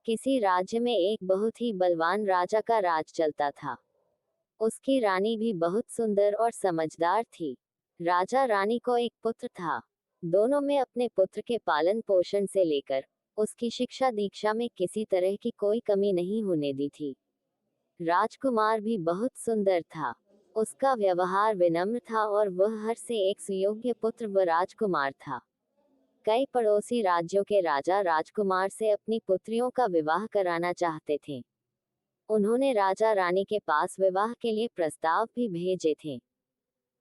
किसी राज्य में एक बहुत ही बलवान राजा का राज चलता था। उसकी रानी भी बहुत सुंदर और समझदार थी। राजा रानी को एक पुत्र था। दोनों में अपने पुत्र के पालन पोषण से लेकर उसकी शिक्षा दीक्षा में किसी तरह की कोई कमी नहीं होने दी थी। राजकुमार भी बहुत सुंदर था। उसका व्यवहार विनम्र था और वह हर से एक सुयोग्य पुत्र व राजकुमार था। कई पड़ोसी राज्यों के राजा राजकुमार से अपनी पुत्रियों का विवाह कराना चाहते थे। उन्होंने राजा रानी के पास विवाह के लिए प्रस्ताव भी भेजे थे।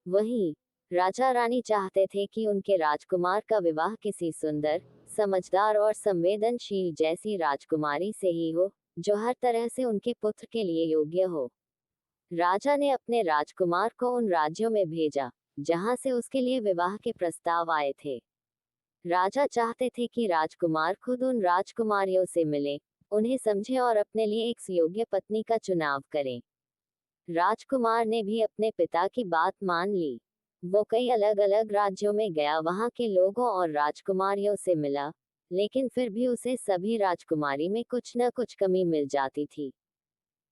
वहीं राजा रानी चाहते थे कि उनके राजकुमार का विवाह किसी सुंदर, समझदार और संवेदनशील जैसी राजकुमारी से ही हो, जो हर तरह से उनके पुत्र के लिए योग्य हो। राजा ने अपने राजकुमार को उन राज्यों में भेजा जहां से उसके लिए विवाह के प्रस्ताव आए थे। राजा चाहते थे कि राजकुमार खुद उन राजकुमारियों से मिले, उन्हें समझे और अपने लिए एक सुयोग्य पत्नी का चुनाव करें। राजकुमार ने भी अपने पिता की बात मान ली। वो कई अलग अलग राज्यों में गया, वहां के लोगों और राजकुमारियों से मिला, लेकिन फिर भी उसे सभी राजकुमारी में कुछ न कुछ कमी मिल जाती थी।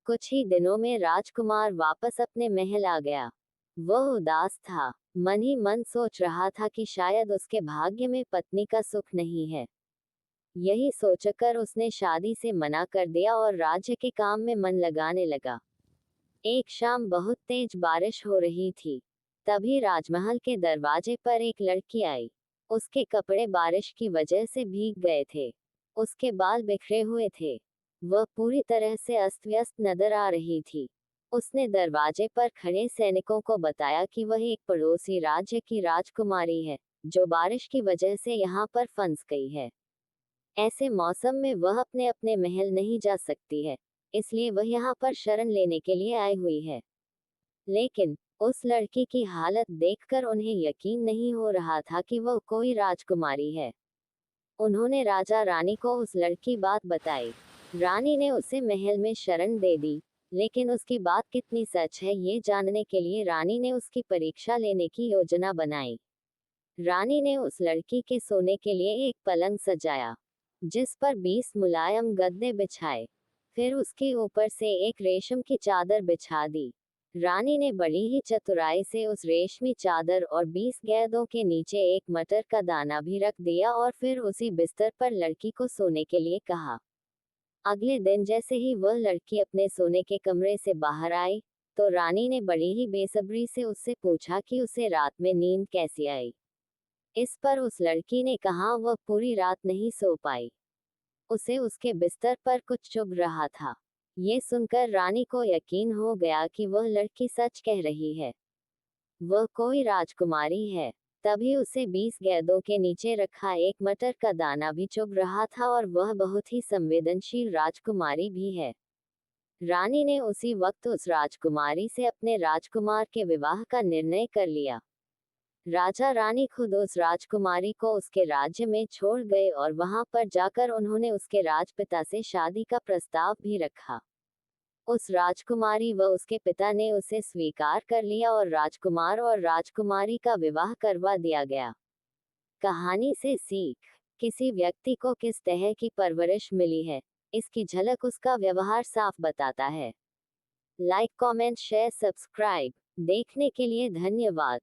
कुछ ही दिनों में राजकुमार वापस अपने महल आ गया। वह उदास था, मन ही मन सोच रहा था कि शायद उसके भाग्य में पत्नी का सुख नहीं है। यही सोचकर उसने शादी से मना कर दिया और राज्य के काम में मन लगाने लगा। एक शाम बहुत तेज बारिश हो रही थी। तभी राजमहल के दरवाजे पर एक लड़की आई। उसके कपड़े बारिश की वजह से भीग गए थे। उसके बाल बिखरे हुए थे। वह पूरी तरह से अस्त व्यस्त नजर आ रही थी। उसने दरवाजे पर खड़े सैनिकों को बताया कि वह एक पड़ोसी राज्य की राजकुमारी है, जो बारिश की वजह से यहाँ पर फंस गई है। ऐसे मौसम में वह अपने अपने महल नहीं जा सकती है, इसलिए वह यहाँ पर शरण लेने के लिए आई हुई है। लेकिन उस लड़की की हालत देखकर उन्हें यकीन नहीं हो रहा था कि वह कोई राजकुमारी है। उन्होंने राजा रानी को उस लड़की बात बताई। रानी ने उसे महल में शरण दे दी, लेकिन उसकी बात कितनी सच है ये जानने के लिए रानी ने उसकी परीक्षा लेने की योजना बनाई। रानी ने उस लड़की के सोने के लिए एक पलंग सजाया, जिस पर 20 मुलायम गद्दे बिछाए। फिर उसके ऊपर से एक रेशम की चादर बिछा दी। रानी ने बड़ी ही चतुराई से उस रेशमी चादर और 20 गेंदों के नीचे एक मटर का दाना भी रख दिया और फिर उसी बिस्तर पर लड़की को सोने के लिए कहा। अगले दिन जैसे ही वह लड़की अपने सोने के कमरे से बाहर आई, तो रानी ने बड़ी ही बेसब्री से उससे पूछा कि उसे रात में नींद कैसी आई। इस पर उस लड़की ने कहा वह पूरी रात नहीं सो पाई। उसे उसके बिस्तर पर कुछ चुभ रहा था। ये सुनकर रानी को यकीन हो गया कि वह लड़की सच कह रही है। वह कोई राजकुमारी है। तभी उसे 20 गेंदों के नीचे रखा एक मटर का दाना भी चुभ रहा था और वह बहुत ही संवेदनशील राजकुमारी भी है। रानी ने उसी वक्त उस राजकुमारी से अपने राजकुमार के विवाह का निर्णय कर लिया। राजा रानी खुद उस राजकुमारी को उसके राज्य में छोड़ गए और वहां पर जाकर उन्होंने उसके राजपिता से शादी का प्रस्ताव भी रखा। उस राजकुमारी व उसके पिता ने उसे स्वीकार कर लिया और राजकुमार और राजकुमारी का विवाह करवा दिया गया। कहानी से सीख, किसी व्यक्ति को किस तरह की परवरिश मिली है, इसकी झलक उसका व्यवहार साफ बताता है। Like, comment, share, subscribe. देखने के लिए धन्यवाद।